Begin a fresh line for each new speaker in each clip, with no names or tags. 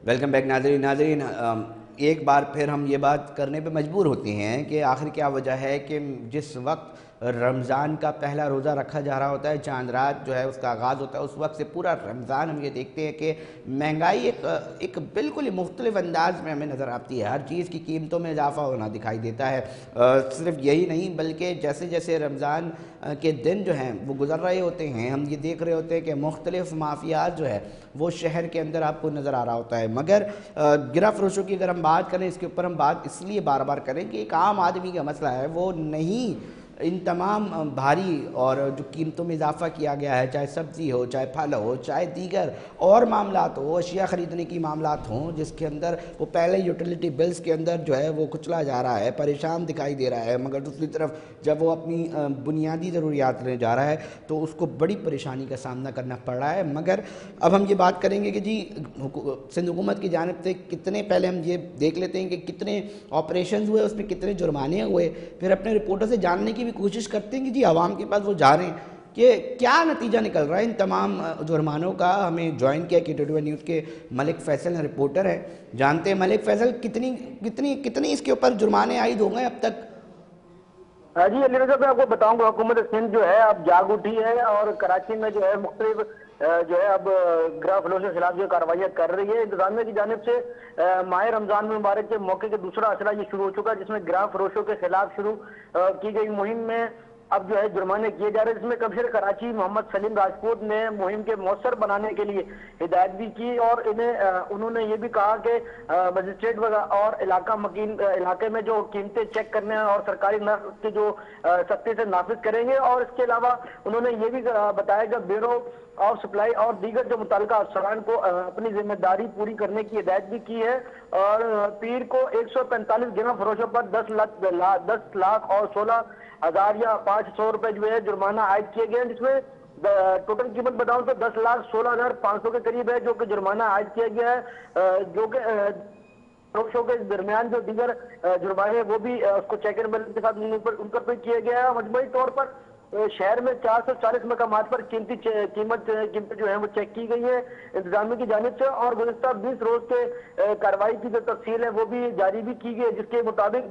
Welcome back ناظرین ایک بار پھر ہم یہ بات کرنے پہ مجبور ہوتے ہیں کہ آخر کیا وجہ ہے کہ جس وقت رمضان کا پہلا روزہ رکھا جا رہا ہوتا ہے، چاند رات جو ہے اس کا آغاز ہوتا ہے، اس وقت سے پورا رمضان ہم یہ دیکھتے ہیں کہ مہنگائی ایک بالکل ہی مختلف انداز میں ہمیں نظر آتی ہے۔ ہر چیز کی قیمتوں میں اضافہ ہونا دکھائی دیتا ہے۔ صرف یہی نہیں بلکہ جیسے جیسے رمضان کے دن جو ہیں وہ گزر رہے ہوتے ہیں، ہم یہ دیکھ رہے ہوتے ہیں کہ مختلف مافیات جو ہے وہ شہر کے اندر آپ کو نظر آ رہا ہوتا ہے۔ مگر گرہ فروشوں کی اگر ہم بات کریں، اس کے اوپر ہم بات اس لیے بار بار کریں کہ ایک عام آدمی کا مسئلہ ہے، وہ نہیں ان تمام بھاری اور جو قیمتوں میں اضافہ کیا گیا ہے، چاہے سبزی ہو، چاہے پھل ہو، چاہے دیگر اور معاملات ہو، اشیاء خریدنے کی معاملات ہوں، جس کے اندر وہ پہلے یوٹیلیٹی بلز کے اندر جو ہے وہ کچلا جا رہا ہے، پریشان دکھائی دے رہا ہے، مگر دوسری طرف جب وہ اپنی بنیادی ضروریات لینے جا رہا ہے تو اس کو بڑی پریشانی کا سامنا کرنا پڑ رہا ہے۔ مگر اب ہم یہ بات کریں گے کہ جی سندھ حکومت کی جانب سے کتنے، پہلے ہم یہ دیکھ لیتے ہیں کہ کتنے آپریشنز ہوئے، اس میں کتنے جرمانے ہوئے، پھر اپنے رپورٹر سے جاننے کی بھی کوشش کرتے ہیں کہ جی عوام کے پاس وہ جا رہے ہیں کہ کیا نتیجہ نکل رہا ہے ان تمام جرمانوں کا۔ ہمیں جوائن کیا KTV نیوز کے ملک فیصل رپورٹر ہیں، جانتے ہیں ملک فیصل کتنی اس کے اوپر جرمانے عائد ہو گئے اب تک؟
جی علی رضا، میں آپ کو بتاؤں گا حکومت سندھ جو ہے اب جاگ اٹھی ہے اور کراچی میں جو ہے مختلف جو ہے اب گرہ فروشوں کے خلاف جو کارروائیاں کر رہی ہے۔ انتظامیہ کی جانب سے ماہ رمضان مبارک کے موقع کے دوسرا اشرہ یہ شروع ہو چکا ہے، جس میں گرہ فروشوں کے خلاف شروع کی گئی مہم میں اب جو ہے جرمانے کیے جا رہے ہیں، جس میں کمشنر کراچی محمد سلیم راجپوت نے مہم کے مؤثر بنانے کے لیے ہدایت بھی کی اور انہوں نے یہ بھی کہا کہ مجسٹریٹ اور علاقے میں جو قیمتیں چیک کرنے اور سرکاری نرخ کی جو سختی سے نافذ کریں گے، اور اس کے علاوہ انہوں نے یہ بھی بتایا کہ بیورو آف سپلائی اور دیگر جو متعلقہ افسران کو اپنی ذمہ داری پوری کرنے کی ہدایت بھی کی ہے، اور پیر کو 145 گرہ فروشوں پر 10 لاکھ اور 16,000 یا 500 روپے جو ہے جرمانہ عائد کیے گئے ہیں، جس میں ٹوٹل قیمت بتاؤں تو 10,16,500 کے قریب ہے جو کہ جرمانہ عائد کیا گیا ہے، جو کہ فروشوں کے درمیان جو دیگر جرمانے وہ بھی اس کو چیک اینڈ بیلنس کے ساتھ ان پر بھی کیا گیا ہے۔ مجموعی طور پر شہر میں 440 مقامات پر قیمت جو ہے وہ چیک کی گئی ہے انتظامیہ کی جانب سے، اور گزشتہ 20 روز کے کارروائی کی جو تفصیل ہے وہ بھی جاری بھی کی گئی ہے، جس کے مطابق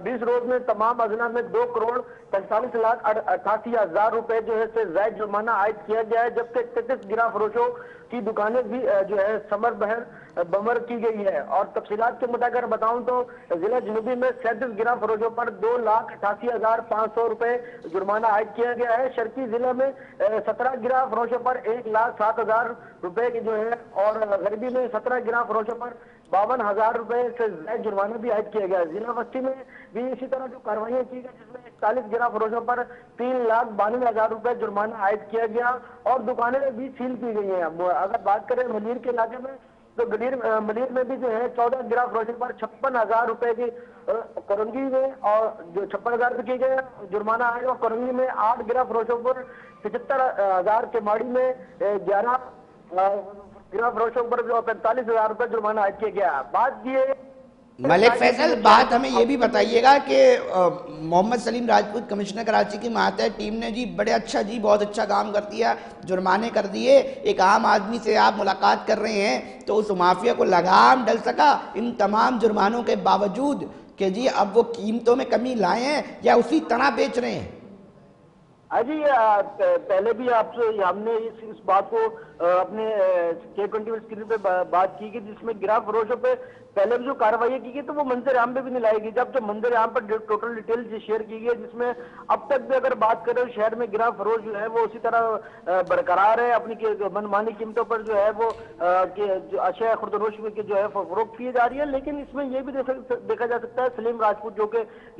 20 روز میں تمام اضلاع میں 2,45,88,000 روپے جو ہے سے زائد جرمانہ عائد کیا گیا ہے، جبکہ 33 گرہ فروشوں کی دکانیں بھی جو ہے سمر بمر کی گئی ہے۔ اور تفصیلات کے مطابق بتاؤں تو ضلع جنوبی میں 37 گرہ فروشوں پر 2,88,500 روپے جرمانہ عائد کیا گیا ہے، شرقی ضلع میں 17 گرہ فروشوں پر 1,07,000 روپے کی جو ہے، اور غربی میں 17 گرہ فروشوں پر 52,000 روپے سے زائد جرمانہ بھی عائد کیا گیا ہے۔ ضلع وسطی میں بھی اسی طرح جو کارروائیاں کی گئی، جس میں 41 گرہ فروشوں پر 3,92,000 روپے جرمانہ عائد کیا گیا، اور دکانیں بھی سیل کی گئی ہیں۔ اگر بات کریں ملیر کے علاقے میں تو ملیر میں بھی جو ہے 14 گرہ فروشوں پر 56,000 روپے کی کرنگی میں اور جو 56,000 روپے کی گئے جرمانہ آئے، اور کرنگی میں 8 گرہ فروشوں پر 75,000 کے ماڑی میں 11 گرہ فروشوں پر 45,000 روپے جرمانہ عائد کیا گیا۔ بات یہ
ملک فیصل، بات ہمیں یہ بھی بتائیے گا کہ محمد سلیم راجپوت کمشنر کراچی کی ماتحت ٹیم نے جی بڑے اچھا بہت اچھا کام کر دیا، جرمانے کر دیے، ایک عام آدمی سے آپ ملاقات کر رہے ہیں تو اس مافیا کو لگام ڈل سکا ان تمام جرمانوں کے باوجود کہ جی اب وہ قیمتوں میں کمی لائے ہیں یا اسی طرح بیچ رہے ہیں؟
جی پہلے بھی آپ سے ہم نے اس بات کو اپنے K20 اسکرین پہ بات کی کہ جس میں گرہ فروشوں پہ پہلے بھی جو کارروائیاں کی گئی تو وہ منظر عام پہ بھی نہیں لائی گئی، جب منظر عام پر ٹوٹل ڈیٹیل شیئر کی گئی، جس میں اب تک بھی اگر بات کریں شہر میں گرہ فروش جو ہے وہ اسی طرح برقرار ہے، اپنی منمانی قیمتوں پر جو ہے وہ اشیاء خوردنوش میں جو ہے فروخت کی جا رہی ہے۔ لیکن اس میں یہ بھی دیکھا جا سکتا ہے سلیم راجپوت جو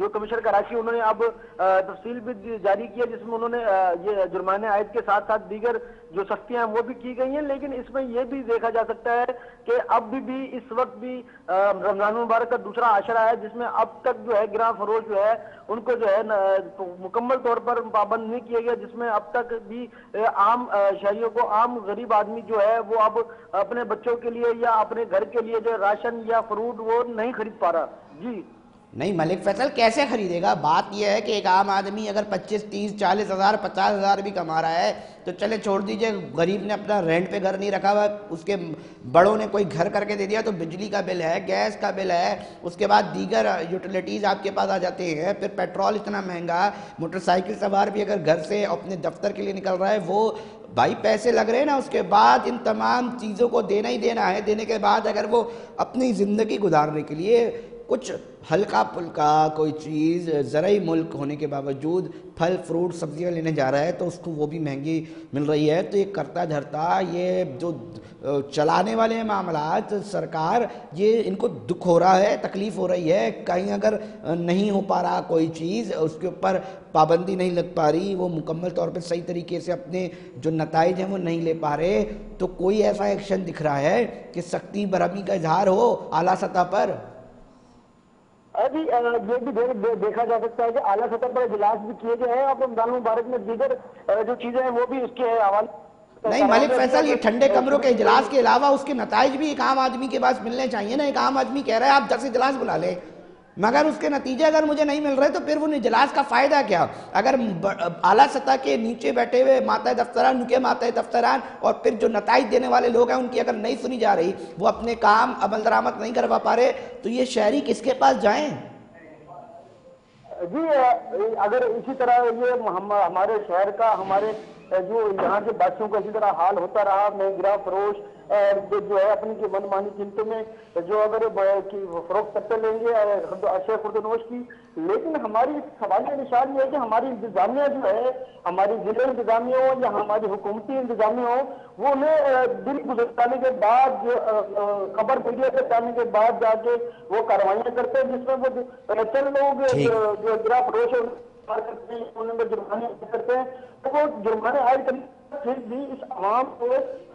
کمشنر کراچی، انہوں نے اب تفصیل بھی جاری کی ہے، جس میں انہوں نے یہ جرمانے عائد کے ساتھ ساتھ دیگر جو سختیاں ہیں وہ بھی کی گئی ہیں۔ لیکن اس میں یہ بھی دیکھا جا سکتا ہے کہ اب بھی اس وقت بھی رمضان مبارک کا دوسرا عشرہ ہے، جس میں اب تک جو ہے گرہ فروش جو ہے ان کو جو ہے مکمل طور پر پابند نہیں کیا گیا، جس میں اب تک بھی عام شہریوں کو، عام غریب آدمی جو ہے وہ اب اپنے بچوں کے لیے یا اپنے گھر کے لیے جو راشن یا فروٹ وہ نہیں خرید پا رہا۔ جی
نہیں ملک فیصل کیسے خریدے گا؟ بات یہ ہے کہ ایک عام آدمی اگر 25 30 40 ہزار 50 ہزار بھی کما رہا ہے تو چلے چھوڑ دیجئے، غریب نے اپنا رینٹ پہ گھر نہیں رکھا ہوا، اس کے بڑوں نے کوئی گھر کر کے دے دیا تو بجلی کا بل ہے، گیس کا بل ہے، اس کے بعد دیگر یوٹیلیٹیز آپ کے پاس آ جاتے ہیں، پھر پیٹرول اتنا مہنگا، موٹر سائیکل سوار بھی اگر گھر سے اپنے دفتر کے لیے نکل رہا ہے، وہ بھائی پیسے لگ رہے ہیں نا، اس کے بعد ان تمام چیزوں کو دینا ہی دینا ہے، دینے کے بعد اگر وہ اپنی زندگی گزارنے کے لیے کچھ ہلکا پھلکا کوئی چیز زرعی ملک ہونے کے باوجود پھل فروٹ سبزیاں لینے جا رہا ہے تو اس کو وہ بھی مہنگی مل رہی ہے، تو یہ کرتا دھرتا یہ جو چلانے والے ہیں معاملات سرکار، یہ ان کو دکھ ہو رہا ہے، تکلیف ہو رہی ہے، کہیں اگر نہیں ہو پا رہا کوئی چیز، اس کے اوپر پابندی نہیں لگ پا رہی، وہ مکمل طور پہ صحیح طریقے سے اپنے جو نتائج ہیں وہ نہیں لے پا رہے، تو کوئی ایسا ایکشن دکھ رہا ہے کہ سختی برہمی کا اظہار ہو اعلیٰ سطح پر؟
ابھی یہ بھی دیکھا جا سکتا ہے کہ اعلیٰ سطح پر اجلاس بھی کیے گئے ہیں، اور رمضان مبارک میں دیگر جو چیزیں ہیں وہ بھی اس کے حوالے۔
نہیں ملک فیصل، یہ ٹھنڈے کمروں کے اجلاس کے علاوہ اس کے نتائج بھی ایک عام آدمی کے پاس ملنے چاہیے نا۔ ایک عام آدمی کہہ رہا ہے آپ 10 اجلاس بلا لیں، مگر اس کے نتیجے اگر مجھے نہیں مل رہے تو پھر وہ اجلاس کا فائدہ کیا؟ اگر اعلیٰ سطح کے نیچے بیٹھے ہوئے ماتحت دفتران، ان کے ماتحت دفتران اور پھر جو نتائج دینے والے لوگ ہیں ان کی اگر نہیں سنی جا رہی، وہ اپنے کام عمل درآمد نہیں کروا پا رہے، تو یہ شہری کس کے پاس جائیں؟
جی اگر اسی طرح یہ ہمارے شہر کا، ہمارے جو یہاں کے بچوں کا اسی طرح حال ہوتا رہا، مہنگا فروش جو ہے اپنی کی من مانی قیمتوں میں جو اگر فروخت کرتے لیں گے اشیاء خردنوش کی، لیکن ہماری سوالیہ نشان یہ ہے کہ ہماری انتظامیہ جو ہے، ہماری ضلع انتظامیہ ہو یا ہماری حکومتی انتظامیہ ہو، وہ انہیں دل گزرنے کے بعد خبر میڈیا سے جانے کے بعد جا کے وہ کاروائیاں کرتے ہیں، جس میں وہ چند لوگ جو گرا فروش کرتے ہیں انہیں جرمانے کرتے ہیں، تو وہ جرمانے عائد کرنے پھر بھی اس عوام کو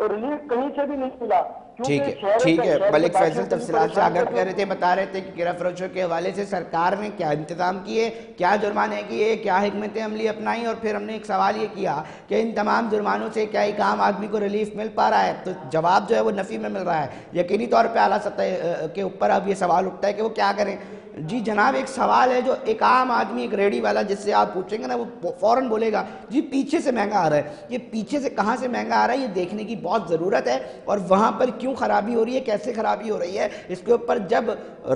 ریلیف کہیں سے بھی نہیں ملا۔
ٹھیک ہے ملک فیصل تفصیلات سے آگاہ کر رہے تھے، بتا رہے تھے کہ گرا فروشوں کے حوالے سے سرکار نے کیا انتظام کیے، کیا جرمانے کیے، کیا حکمت عملی اپنائی، اور پھر ہم نے ایک سوال یہ کیا کہ ان تمام جرمانوں سے کیا ایک عام آدمی کو ریلیف مل پا رہا ہے؟ تو جواب جو ہے وہ نفی میں مل رہا ہے۔ یقینی طور پہ اعلیٰ سطح کے اوپر اب یہ سوال اٹھتا ہے کہ وہ کیا کریں۔ جی جناب، ایک سوال ہے جو ایک عام آدمی، ایک ریڑی والا جس سے آپ پوچھیں گے نا، وہ فوراً بولے گا جی پیچھے سے مہنگا آ رہا ہے۔ یہ پیچھے سے کہاں سے مہنگا آ رہا ہے یہ دیکھنے کی بہت ضرورت ہے، اور وہاں پر کیوں خرابی ہو رہی ہے، کیسے خرابی ہو رہی ہے، اس کے اوپر جب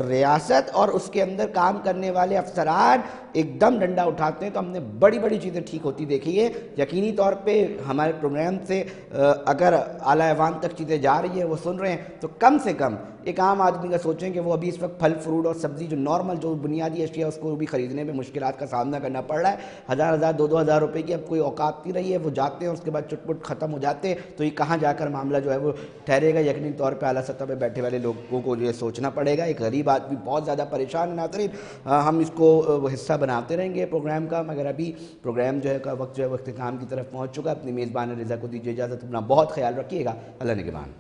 ریاست اور اس کے اندر کام کرنے والے افسران ایک دم ڈنڈا اٹھاتے ہیں تو ہم نے بڑی بڑی چیزیں ٹھیک ہوتی دیکھی ہے۔ یقینی طور پہ ہمارے پروگرام سے اگر اعلیٰ ایوان تک چیزیں جا رہی ہیں، وہ سن رہے ہیں، تو کم سے کم ایک عام آدمی کا سوچیں کہ وہ ابھی اس وقت پھل فروٹ اور سبزی جو نارمل جو بنیادی اشیاء اس کو بھی خریدنے میں مشکلات کا سامنا کرنا پڑ رہا ہے۔ 1000 2000 روپے کی اب کوئی اوقات نہیں رہی ہے، وہ جاتے ہیں اس کے بعد چٹ پٹ ختم ہو جاتے ہیں، تو یہ کہاں جا کر معاملہ جو ہے وہ ٹھہرے گا؟ یقینی طور پہ اعلیٰ سطح پہ بیٹھے والے لوگوں کو یہ سوچنا پڑے گا۔ ایک غریب آدمی بہت زیادہ پریشان ہے۔ ناظرین، ہم اس کو حصہ بناتے رہیں گے پروگرام کا، مگر ابھی پروگرام جو ہے کا وقت جو ہے اختتام کی طرف پہنچ چکا۔ اپنی میزبان رضا کو دیجیے اجازت، اپنا بہت خیال رکھیے گا، اللہ نگہبان۔